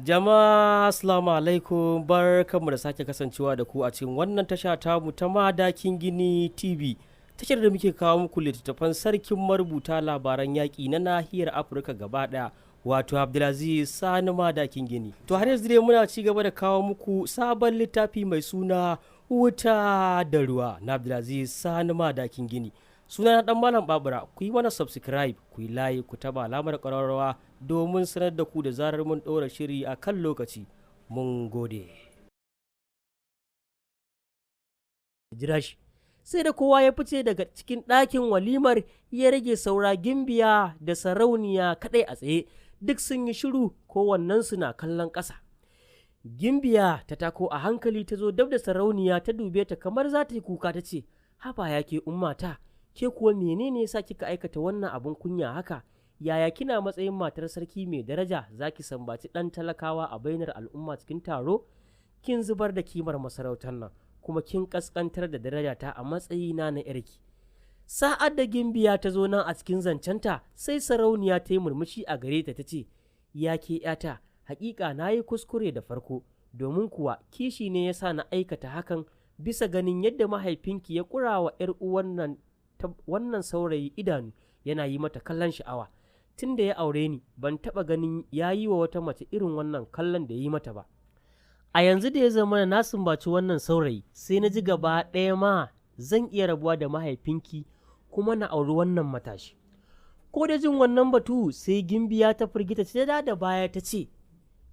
Jama'a assalamu alaikum, barkanmu da sake kasancewa da ku a cikin wannan tasha tamu ta Madakin Gini TV. Tashar da muke kawo muku littattafan sarkin marubuta labaran yaƙi na nahiyar Afirka gaba ɗaya, wato Abdul'azaiz Sani Madakin Gini. To har yanzu dai muna ci gaba da kawo muku sabon littafi mai suna WUTA da RUWA na Abdul'azaiz Sani Madakin Gini. Suna na dan Malam Babura, ku yi mana subscribe, ku yi like, ku taba alamar ƙararrawa domin sanar da ku da zarar mun ɗora shiri a kan lokaci. Mun gode. Jira shi. Sai da kowa ya fice daga cikin ɗakin walimar ya rage saura Gimbiya da Sarauniya kaɗai a tsaye, duk sun yi shiru kowannensu na kallon ƙasa. Gimbiya ta tako a hankali ta zo dab da Sarauniya ta dube ta kamar za ta yi kuka ta ce, haba ya ke ummata, ke kuwa menene yasa kika aikata wannan abun kunya haka? Yaya kina matsayin matar sarki mai daraja zaki sambaci ɗan talakawa a bainar al'umma cikin taro? Kin zubar da kimar masarautar nan, kuma kin kaskantar da darajata a matsayina na yarki. Sa'ad da Gimbiya ta zo nan a cikin zancenta, sai Sarauniya ta yi murmushi a gare ta ce, ya ke yata, haƙiƙa na yi kuskure da farko, domin kuwa kishi ne yasa na aikata hakan bisa ganin yadda mahaifinki ya ƙura wa 'yar uwan wannan saurayi idanu yana yi mata kallon sha'awa. Tun da ya aure ni ban taɓa ganin ya yi wa wata mace irin wannan kallon da ya yi mata ba. A yanzu da ya zama na sumbaci wannan saurayi, sai na ji gaba ɗaya ma zan iya rabuwa da mahaifinki kuma na auri wannan matashi. Ko da jin wannan batu sai Gimbiya ta firgita ta da baya ta ce,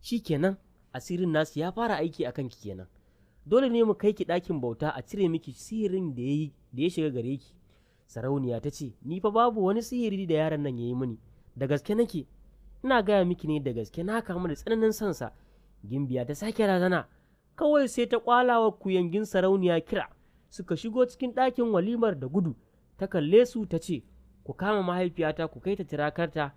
shi kenan asirin nasu ya fara aiki a kanki kenan. Dole ne mu kai ki ɗakin bauta a cire miki sihirin da ya shiga gare ki. Sarauniya ta ce, ni fa babu wani sihiri da yaron nan ya yi mini. Da gaske nake, ina gaya miki ne da gaske na kama da tsananin sansa. Gimbiya ta sake razana, kawai sai ta kwalawa kuyangin Sarauniya kira, suka shigo cikin ɗakin walimar da gudu. Ta kalle su ta ce, ku kama mahaifiyata ku kai ta tirakarta,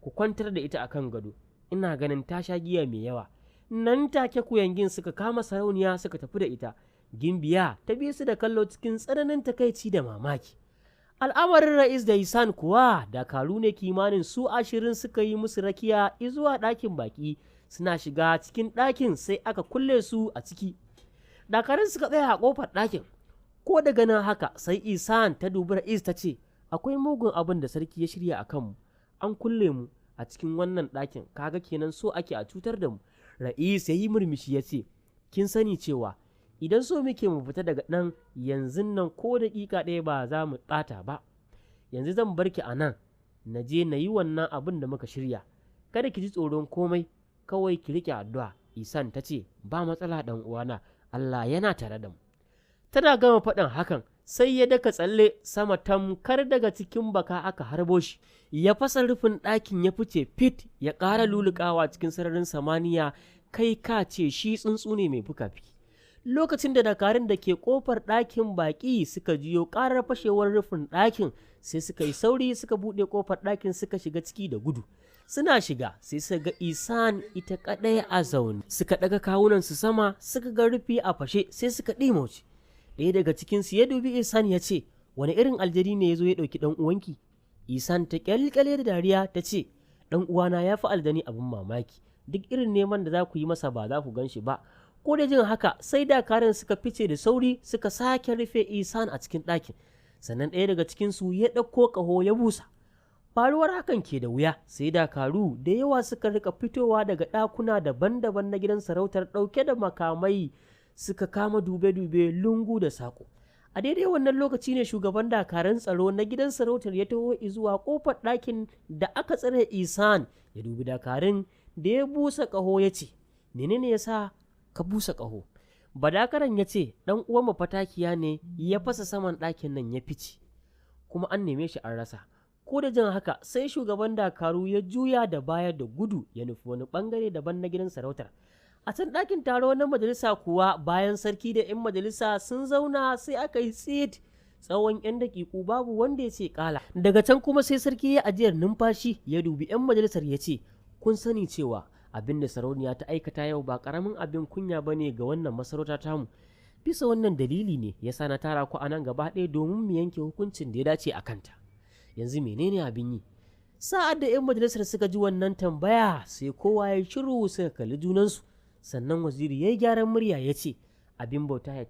ku kwantar da ita akan gado, ina ganin ta sha giya mai yawa. Nan take kuyangin suka kama Sarauniya suka tafi da ita. Gimbiya ta bi su da kallo cikin tsananin takaici da mamaki. Al'amarin Ra'is da Isan kuwa dakaru ne kimanin su 20 suka yi musu rakiya zuwa ɗakin baƙi. Suna shiga cikin ɗakin sai aka kulle su a ciki. Dakarun suka tsaya a ƙofar ɗakin. Ko daga nan haka sai Isan ta dubi Ra'is ta ce, akwai mugun abin da sarki ya shirya a kanmu. An kulle mu a cikin wannan ɗakin, kaga kenan so ake a cutar da mu. Ra'is ya yi murmushi ya ce, kin sani cewa idan so muke mu fita daga nan yanzu nan ko daƙiƙa ɗaya ba za mu ɓata ba. Yanzu zan bar ki a nan, na je na yi wannan abin da muka shirya. Kada ki ji tsoron komai, kawai ki riƙe addu'a. Isan ta ce, ba matsala ɗan uwana, Allah yana tare da mu. Tana gama faɗin hakan, sai ya daka tsalle sama tamkar daga cikin baka aka harbo shi. Ya fasa rufin ɗakin ya fice fit, ya ƙara lulukawa cikin sararin samaniya, kai ka ce shi tsuntsu ne mai fuka-fiki. Lokacin da dakarun da ke kofar ɗakin baƙi suka jiyo ƙarar fashewar rufin ɗakin, sai suka yi sauri suka buɗe kofar ɗakin suka shiga ciki da gudu. Suna shiga sai suka ga Isan ita kaɗai a zaune, suka ɗaga kawunansu sama suka ga rufi a fashe sai suka ɗimauce. Ɗaya daga cikinsu ya dubi Isan ya ce, wani irin aljani ne ya zo ya ɗauki ɗan uwanki? Isan ta ƙyalƙyale da dariya ta ce, ɗan uwana ya fi aljani abin mamaki, duk irin neman da za ku yi masa ba za ku gan shi ba. Ko da jin haka sai dakarun suka fice da sauri suka sake rufe Isan a cikin ɗakin. Sannan ɗaya daga cikinsu ya ɗauko ƙaho ya busa. Faruwar hakan ke da wuya, sai dakaru da yawa suka rika fitowa daga ɗakuna daban-daban na gidan sarautar ɗauke da makamai suka kama dube-dube lungu da saƙo. A daidai wannan lokaci ne shugaban dakarun tsaro na gidan sarautar ya taho zuwa ƙofar ɗakin da aka tsare Isan, ya dubi dakarun da ya busa ƙaho ya ce, menene yasa ka busa ƙaho? Badakaran ya ce, ɗan uwan mafatakiya ne ya fasa saman ɗakin nan ya fice, kuma an neme shi an rasa. Ko da jin haka sai shugaban dakaru ya juya da baya da gudu ya nufi wani ɓangare daban na gidan sarautar. A can ɗakin taro na majalisa kuwa bayan sarki da 'yan majalisa sun zauna sai aka yi tsit tsawon 'yan daƙiƙu babu wanda ya ce ƙala. Daga can kuma sai sarki ya ajiyar numfashi ya dubi 'yan majalisar ya ce, kun sani cewa abin da sarauniya ta aikata yau ba karamin abin kunya ba ne ga wannan masarauta tamu. Bisa wannan dalili ne ya sa na tara ku a nan gaba ɗaya domin mu yanke hukuncin da ya dace a kanta. Yanzu menene abin yi? Sa'ad da 'yan majalisar suka ji wannan tambaya sai kowa ya shiru suka kalli junansu, sannan waziri ya yi gyaran murya ya ce, abin bauta ya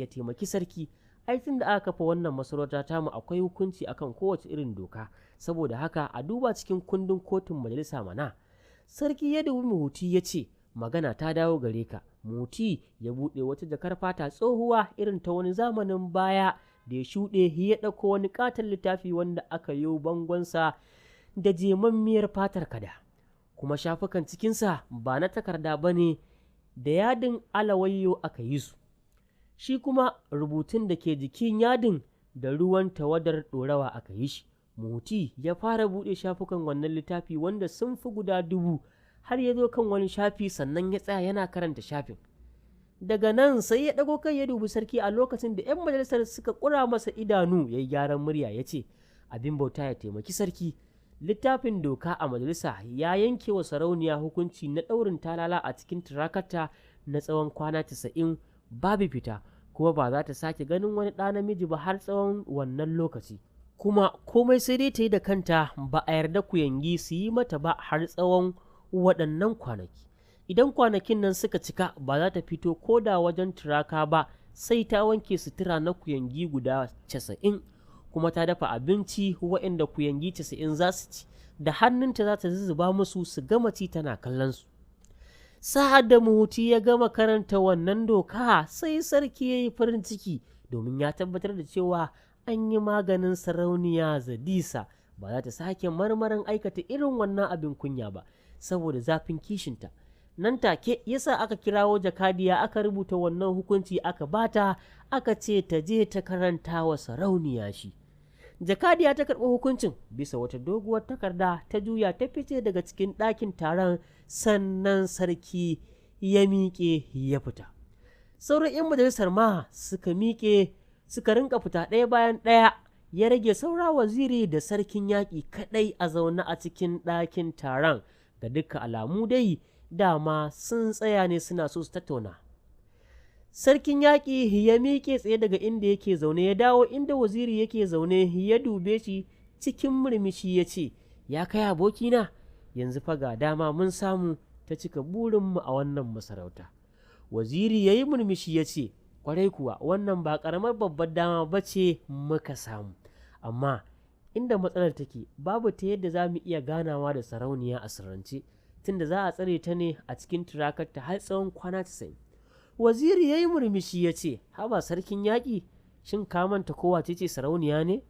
taimaki sarki, ai tun da aka kafa wannan masarauta tamu akwai hukunci akan kowace irin doka, saboda haka a duba cikin kundin kotun majalisa mana. Sarki ya dubi Muhuti ya ce, magana ta dawo gare ka. Muhuti ya buɗe wata jakar fata tsohuwa irin ta wani zamanin baya da ya shuɗe, ya ɗauko wani ƙaton littafi wanda aka yi bangonsa da jemammiyar fatar kada, kuma shafukan cikinsa ba na takarda ba ne, da yadin alawayyo aka yi su, shi kuma rubutun da ke jikin yadin da ruwan tawadar ɗorawa aka yi shi. Muhuti ya fara buɗe shafukan wannan littafi wanda sun fi guda 1000, har ya zo kan wani shafi sannan ya tsaya yana karanta shafin. Daga nan sai ya ɗago kai ya dubi sarki a lokacin da 'yan majalisar suka ƙura masa idanu, ya yi gyaran murya ya ce, abin bauta ya taimaki sarki, littafin doka a majalisa ya yanke wa sarauniya hukunci na ɗaurin talala a cikin turakarta na tsawon kwana 90 babu fita, kuma ba za ta sake ganin wani ɗa namiji ba har tsawon wannan lokaci, kuma komai sai dai ta yi da kanta, ba a yarda ku yangi su yi mata ba har tsawon waɗannan kwanaki. Idan kwanakin nan suka cika ba za ta fito ko da wajen turaka ba, sai ta wanke sutura na kuyangi guda 90, kuma ta dafa abinci waɗanda kuyangi 90 za su ci, da hannunta za ta zuzzuba musu su gama ci tana kallon su. Sa'ad da Muhuti ya gama karanta wannan doka sai sarki ya yi farin ciki, domin ya tabbatar da cewa an yi maganin sarauniya Zadisa, ba za ta sake marmarin aikata irin wannan abin kunya ba saboda zafin kishinta. Nan take yasa aka kirawo jakadiya aka rubuta wannan hukunci aka bata, aka ce ta je ta karanta wa sarauniya shi. Jakadiya ta karɓi hukuncin bisa wata doguwar takarda, ta juya ta fice daga cikin ɗakin taron, sannan sarki ya miƙe ya fita. Sauran 'yan majalisar ma suka miƙe suka rinka fita ɗaya bayan ɗaya, ya rage saura waziri da sarkin yaƙi kaɗai a zaune a cikin ɗakin taron. Ga dukkan alamu dai dama sun tsaya ne suna so su tattauna. Sarkin yaƙi ya miƙe tsaye daga inda yake zaune, ya dawo inda waziri yake zaune, ya dube shi cikin murmushi ya ce, ya kai abokina, yanzu fa ga dama mun samu ta cika burinmu a wannan masarauta. Waziri ya yi murmushi ya ce, kwarai kuwa wannan ba ƙaramar babbar dama ba ce muka samu, amma inda matsalar take babu ta yadda za mu iya ganawa da sarauniya a sirrance, tunda za a tsare ta ne a cikin turakarta har tsawon kwana 90. Waziri ya yi murmushi ya ce, haba sarkin yaƙi, shin ka manta kowa ce sarauniya ne?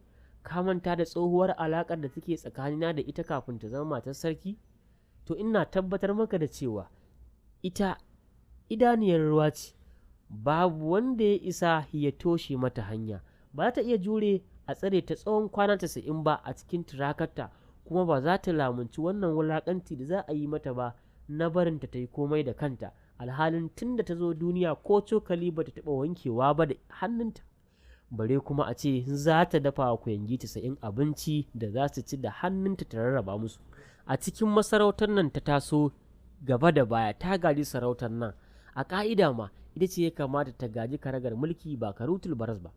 Ka manta da tsohuwar alaƙar da take tsakanina da ita kafin ta zama matar sarki? To ina tabbatar maka da cewa ita idaniyar ruwa ce, babu wanda ya isa ya toshe mata hanya, ba za ta iya jure a tsare ta tsawon kwana 90 ba a cikin turakarta, kuma ba za ta lamunci wannan wulaƙanci da za a yi mata ba na barinta ta yi komai da kanta, alhalin tun da ta zo duniya ko cokali ba ta taɓa wankewa ba da hannunta, bare kuma a ce za ta dafa wa kuyangi 90 abinci da za su ci da hannunta ta rarraba musu. A cikin masarautar nan ta taso gaba da baya, ta gaji sarautar nan, a ƙa'ida ma ita ce ya kamata ta gaji karagar mulki ba karutul baras ba.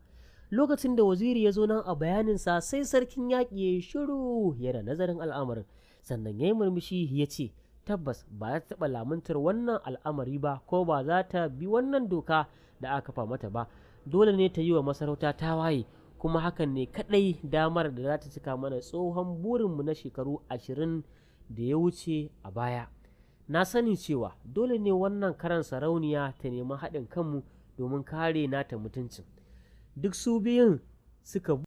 Lokacin da waziri ya zo nan a bayaninsa sai sarkin yaƙi ya yi shiru yana nazarin al'amarin, sannan ya yi murmushi ya ce, tabbas ba za ta taɓa lamuntar wannan al'amari ba, ko ba za ta bi wannan doka da aka kafa mata ba. Dole ne ta yi wa masarauta tawaye, kuma hakan ne kaɗai damar da za ta cika mana tsohon burinmu na shekaru 20 da ya wuce a baya. Na sani cewa dole ne wannan karan sarauniya ta nemi haɗin kanmu domin kare nata mutuncin. Duk su biyun suka